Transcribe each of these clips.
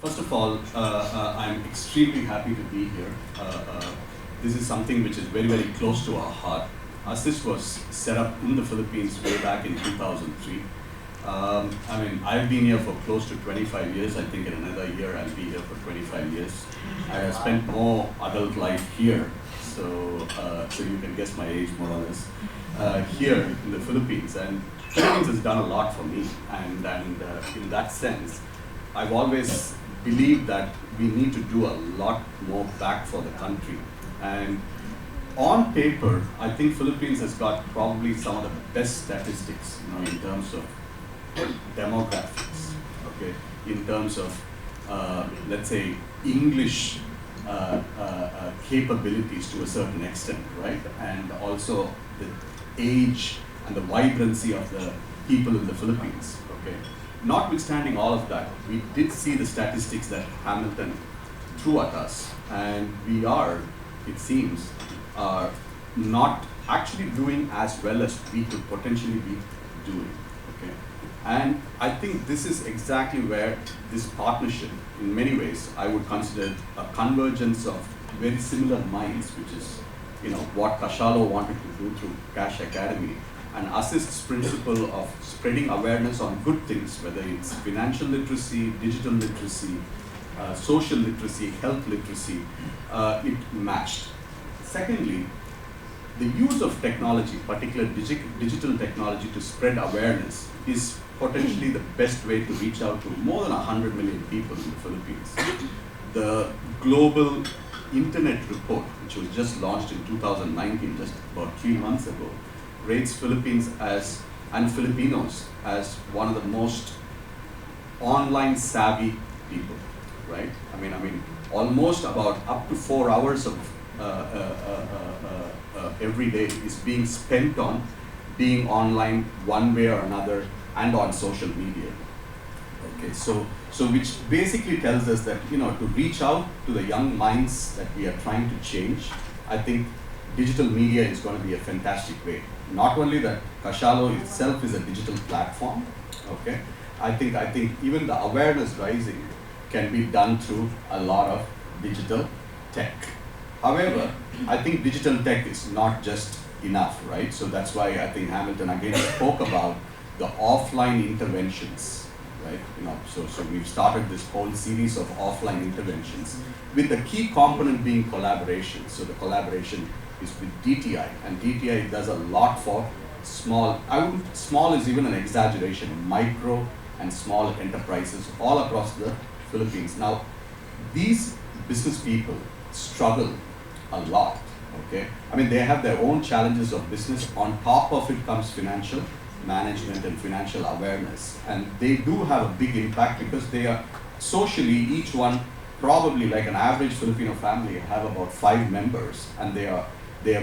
First of all, I'm extremely happy to be here. This is something which is very, very close to our heart. Assist was set up in the Philippines way back in 2003. I've been here for close to 25 years. I think in another year I'll be here for 25 years. I have spent more adult life here, so you can guess my age more or less, here in the Philippines. And Philippines has done a lot for me, and in that sense, I've always believed that we need to do a lot more back for the country. And on paper, I think Philippines has got probably some of the best statistics, in terms of demographics, okay, in terms of, let's say, English capabilities to a certain extent, right? And also the age and the vibrancy of the people in the Philippines, okay? Notwithstanding all of that, we did see the statistics that Hamilton threw at us, and we are, it seems, not actually doing as well as we could potentially be doing, okay? And I think this is exactly where this partnership, in many ways, I would consider a convergence of very similar minds, which is, what Kashalo wanted to do through Cash Academy, and Assist's principle of spreading awareness on good things, whether it's financial literacy, digital literacy, social literacy, health literacy, it matched. Secondly, the use of technology, particularly digital technology, to spread awareness is potentially the best way to reach out to more than 100 million people in the Philippines. The Global Internet Report, which was just launched in 2019, just about 3 months ago, rates Philippines and Filipinos as one of the most online savvy people, right? Almost about up to 4 hours of every day is being spent on being online one way or another and on social media. Okay, so which basically tells us that, to reach out to the young minds that we are trying to change, I think digital media is going to be a fantastic way. Not only that Kashalo itself is a digital platform, okay, I think even the awareness rising can be done through a lot of digital tech. However, I think digital tech is not just enough, right? So that's why I think Hamilton again spoke about the offline interventions, right? So we've started this whole series of offline interventions with the key component being collaboration. So the collaboration is with DTI, and DTI does a lot for small is even an exaggeration, micro and small enterprises all across the Philippines. Now, these business people struggle a lot, okay? They have their own challenges of business. On top of it comes financial management and financial awareness. And they do have a big impact because they are socially, each one, probably like an average Filipino family, have about 5 members, and they are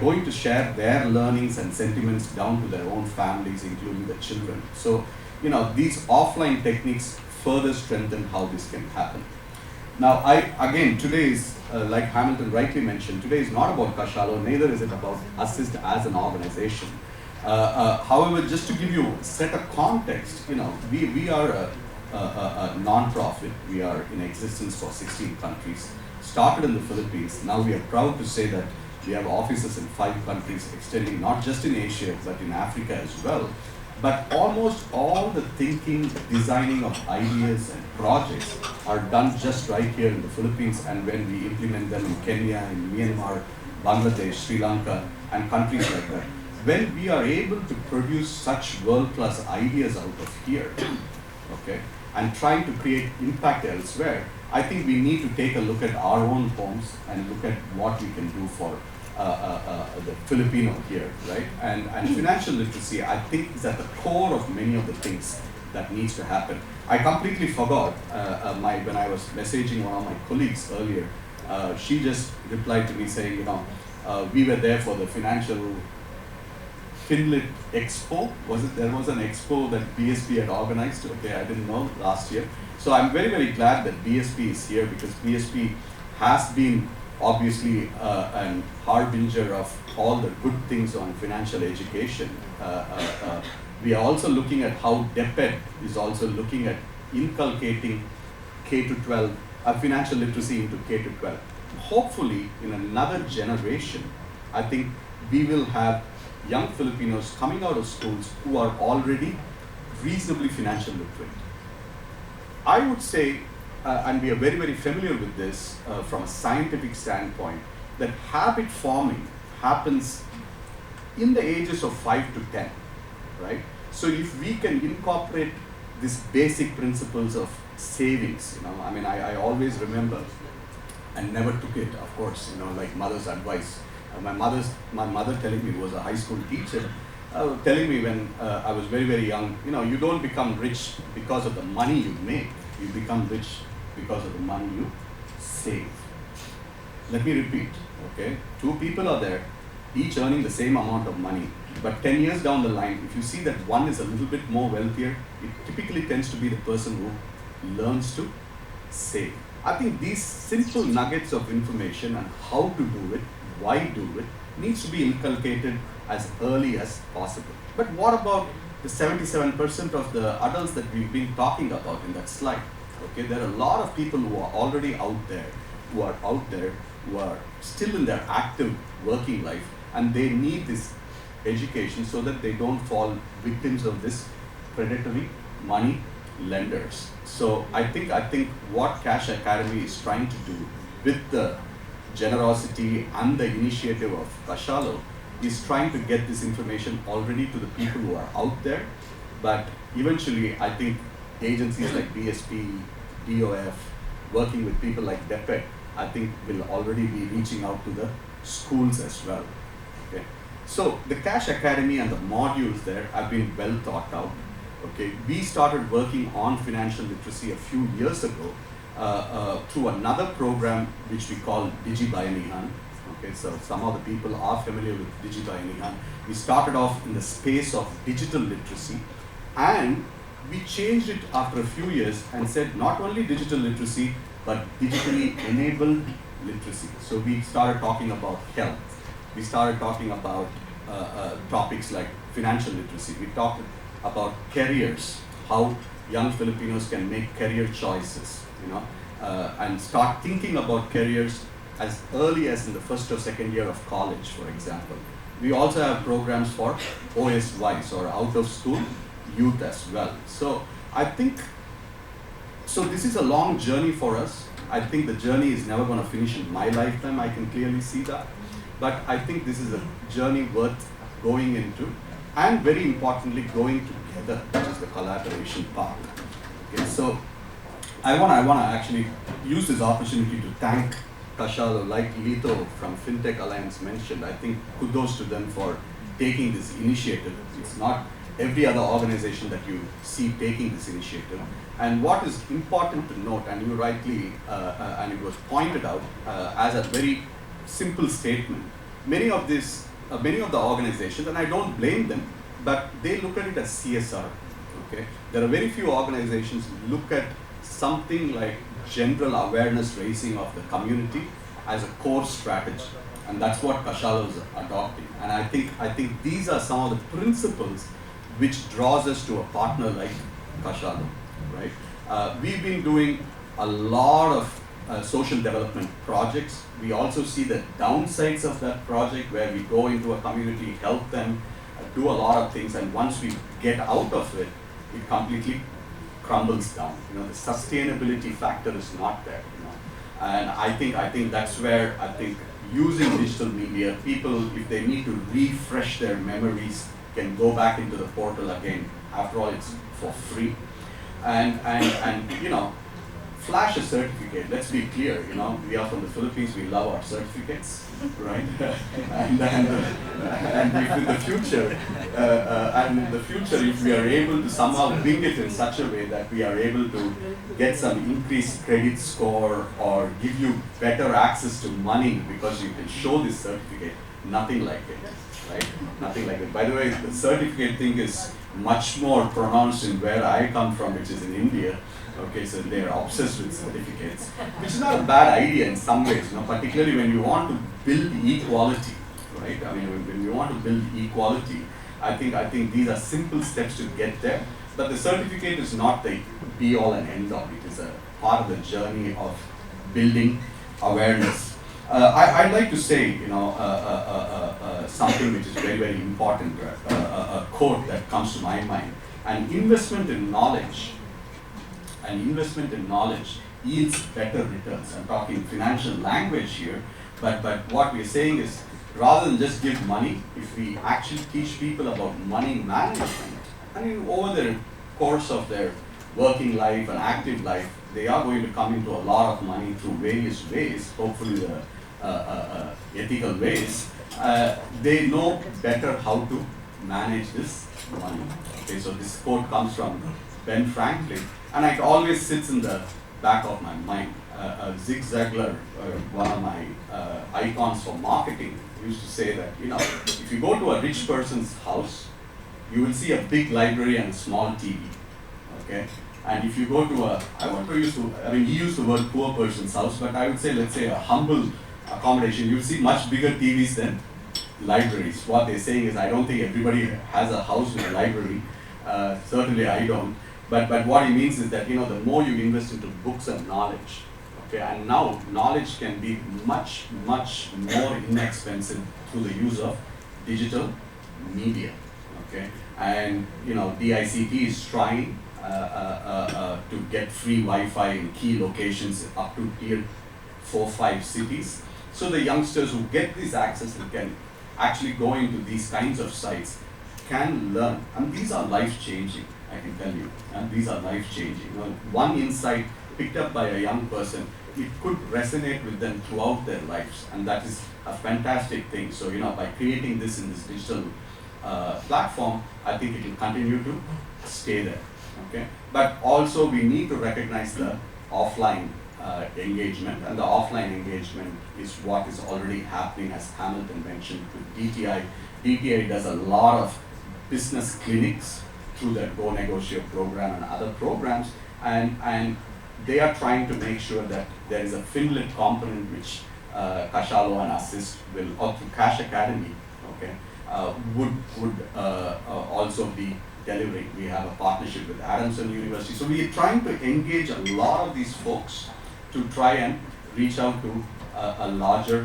going to share their learnings and sentiments down to their own families, including the children. So, these offline techniques further strengthen how this can happen. Now, today is, like Hamilton rightly mentioned, today is not about Kashalo, neither is it about Assist as an organization. However, just to give you a set of context, we are a non-profit. We are in existence for 16 countries, started in the Philippines. Now we are proud to say that we have offices in 5 countries, extending not just in Asia, but in Africa as well. But almost all the thinking, designing of ideas and projects are done just right here in the Philippines, and when we implement them in Kenya, in Myanmar, Bangladesh, Sri Lanka, and countries like that. When we are able to produce such world-class ideas out of here, okay, and trying to create impact elsewhere, I think we need to take a look at our own homes and look at what we can do for the Filipino here, right? And financial literacy, I think, is at the core of many of the things that needs to happen. I completely forgot when I was messaging one of my colleagues earlier. She just replied to me saying, we were there for the financial Finlit Expo. There was an expo that BSP had organized. Okay, I didn't know, last year. So I'm very, very glad that BSP is here, because BSP has been obviously an harbinger of all the good things on financial education. We are also looking at how DepEd is also looking at inculcating K to 12, financial literacy into K to 12. Hopefully, in another generation, I think we will have young Filipinos coming out of schools who are already reasonably financial literate. I would say, and we are very, very familiar with this from a scientific standpoint, that habit forming happens in the ages of 5 to 10, right? So if we can incorporate these basic principles of savings, I mean, I always remember, and never took it, of course, like mother's advice. My mother telling me, who was a high school teacher, telling me when I was very, very young, you don't become rich because of the money you make, you become rich because of the money you save. Let me repeat, okay? 2 people are there, each earning the same amount of money. But 10 years down the line, if you see that one is a little bit more wealthier, it typically tends to be the person who learns to save. I think these simple nuggets of information and how to do it, why do it, needs to be inculcated as early as possible. But what about the 77% of the adults that we've been talking about in that slide? Okay, there are a lot of people who are already out there, who are still in their active working life, and they need this education so that they don't fall victims of this predatory money lenders. So I think what Cash Academy is trying to do with the generosity and the initiative of Kashalo is trying to get this information already to the people who are out there. But eventually, I think agencies like DSP, DOF, working with people like DEPET, I think will already be reaching out to the schools as well. Okay. So the Cash Academy and the modules there have been well thought out. Okay. We started working on financial literacy a few years ago through another program which we call Digibayanihan. Okay, so some of the people are familiar with Digibayanihan. We started off in the space of digital literacy, and we changed it after a few years and said not only digital literacy, but digitally enabled literacy. So we started talking about health. We started talking about topics like financial literacy. We talked about careers, how young Filipinos can make career choices, and start thinking about careers as early as in the first or second year of college, for example. We also have programs for OSYs, or out of school youth as well. So I think, this is a long journey for us. I think the journey is never going to finish in my lifetime, I can clearly see that. But I think this is a journey worth going into, and very importantly, going together, which is the collaboration part. Okay, so I want to actually use this opportunity to thank Kashalo, like Lito from FinTech Alliance mentioned. I think kudos to them for taking this initiative. It's not every other organization that you see taking this initiative. And what is important to note, and you rightly, and it was pointed out as a very simple statement, many of the organizations, and I don't blame them, but they look at it as CSR. Okay, there are very few organizations who look at something like general awareness raising of the community as a core strategy, and that's what Kashalo is adopting. And I think these are some of the principles which draws us to a partner like Kashalo, right? We've been doing a lot of social development projects. We also see the downsides of that project, where we go into a community, help them, do a lot of things, and once we get out of it, it completely crumbles down. The sustainability factor is not there. And I think that's where I think using digital media, people, if they need to refresh their memories, can go back into the portal again. After all, it's for free. And flash a certificate. Let's be clear, we are from the Philippines, we love our certificates, right? and if in the future, if we are able to somehow bring it in such a way that we are able to get some increased credit score or give you better access to money because you can show this certificate, nothing like it, right? Nothing like it. By the way, the certificate thing is much more pronounced in where I come from, which is in India. Okay, so they're obsessed with certificates, which is not a bad idea in some ways, particularly when you want to build equality, right? I mean, when you want to build equality, I think these are simple steps to get there. But the certificate is not the be all and end all. It is a part of the journey of building awareness. I'd like to say, something which is very, very important, a quote that comes to my mind. An investment in knowledge yields better returns. I'm talking financial language here, but what we're saying is, rather than just give money, if we actually teach people about money management, I mean, over the course of their working life and active life, they are going to come into a lot of money through various ways, hopefully the ethical ways. They know better how to manage this money. Okay, so this quote comes from Ben Franklin, and it always sits in the back of my mind. Zig Ziglar, one of my icons for marketing, used to say that, if you go to a rich person's house, you will see a big library and a small TV. Okay, and if you go to he used the word poor person's house, but I would say, let's say, a humble accommodation, you'll see much bigger TVs than libraries. What they're saying is, I don't think everybody has a house with a library. Certainly I don't. But what he means is that, the more you invest into books and knowledge, okay, and now knowledge can be much, much more inexpensive through the use of digital media, okay, and DICT is trying to get free Wi-Fi in key locations up to tier 4-5 cities. So the youngsters who get this access and can actually go into these kinds of sites can learn, and these are life-changing. I can tell you, and these are life-changing. One insight picked up by a young person, it could resonate with them throughout their lives, and that is a fantastic thing. So, by creating this in this digital platform, I think it will continue to stay there. Okay, but also we need to recognize the offline engagement, and the offline engagement is what is already happening, as Hamilton mentioned, with DTI. DTI does a lot of business clinics through their Go Negotiate program and other programs, and they are trying to make sure that there is a Finlit component which Kashalo and Assist will, or through Cash Academy, okay, would also be delivering. We have a partnership with Adamson University. So we are trying to engage a lot of these folks to try and reach out to a larger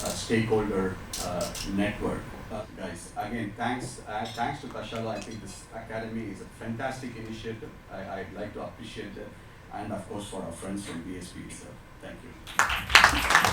stakeholder network. Guys, again, thanks to Kashalo. I think this academy is a fantastic initiative. I'd like to appreciate that, and of course for our friends from BSP. So thank you.